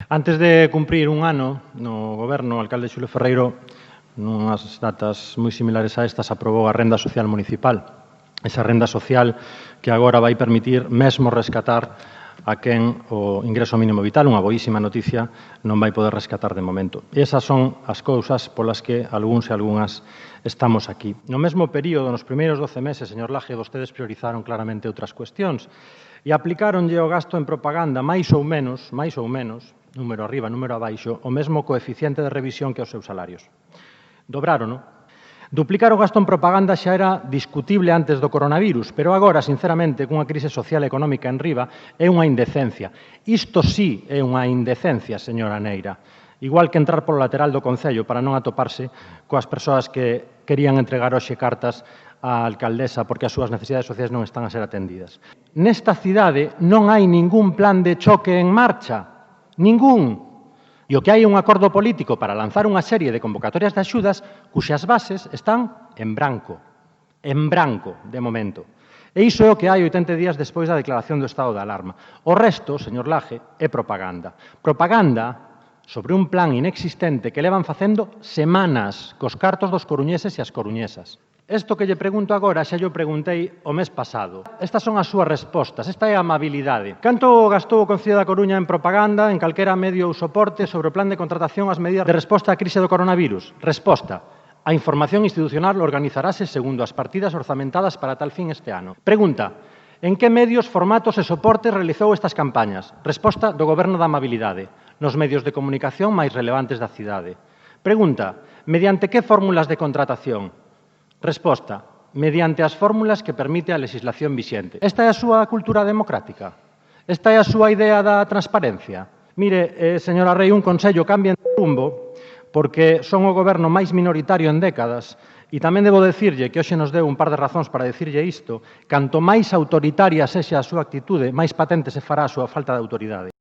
Antes de cumprir un ano no Goberno, o alcalde Xulio Ferreiro, nunhas datas moi similares a estas, aprobou a renda social municipal. Esa renda social que agora vai permitir mesmo rescatar a quen o ingreso mínimo vital, unha boísima noticia, non vai poder rescatar de momento. E esas son as cousas polas que algúns e algunhas estamos aquí. No mesmo período, nos primeiros 12 meses, señor Laje, vostedes priorizaron claramente outras cuestións e aplicáronlle o gasto en propaganda máis ou menos, número arriba, número abaixo, o mesmo coeficiente de revisión que os seus salarios. Dobrárono. Duplicar o gasto en propaganda xa era discutible antes do coronavirus, pero agora, sinceramente, cunha crise social e económica en riba, é unha indecencia. Isto sí é unha indecencia, señora Neira. Igual que entrar polo lateral do Concello para non atoparse coas persoas que querían entregar hoxe cartas á alcaldesa porque as súas necesidades sociais non están a ser atendidas. Nesta cidade non hai ningún plan de choque en marcha. Ningún. E o que hai é un acordo político para lanzar unha serie de convocatorias de axudas cuxas bases están en branco de momento. E iso é o que hai 80 días despois da declaración do estado de alarma. O resto, señor Laje, é propaganda. Propaganda sobre un plan inexistente que levan facendo semanas cos cartos dos coruñeses e as coruñesas. Isto que lle pregunto agora xa lle preguntei o mes pasado. Estas son as súas respostas, esta é a amabilidade. Canto gastou o Concello da Coruña en propaganda, en calquera medio ou soporte sobre o plan de contratación ás medidas de resposta á crise do coronavirus? Resposta. A información institucional organizarase segundo as partidas orzamentadas para tal fin este ano. Pregunta. En que medios, formatos e soportes realizou estas campañas? Resposta do Goberno da amabilidade. Nos medios de comunicación máis relevantes da cidade. Pregunta. Mediante que fórmulas de contratación? Resposta. Mediante as fórmulas que permite a legislación vixente. Esta é a súa cultura democrática? Esta é a súa idea da transparencia? Mire, señora Rei, un consello, cambien de rumbo, porque son o goberno máis minoritario en décadas, e tamén debo decirlle que hoxe nos deu un par de razóns para decirlle isto, canto máis autoritaria sexa a súa actitude, máis patente se fará a súa falta de autoridade.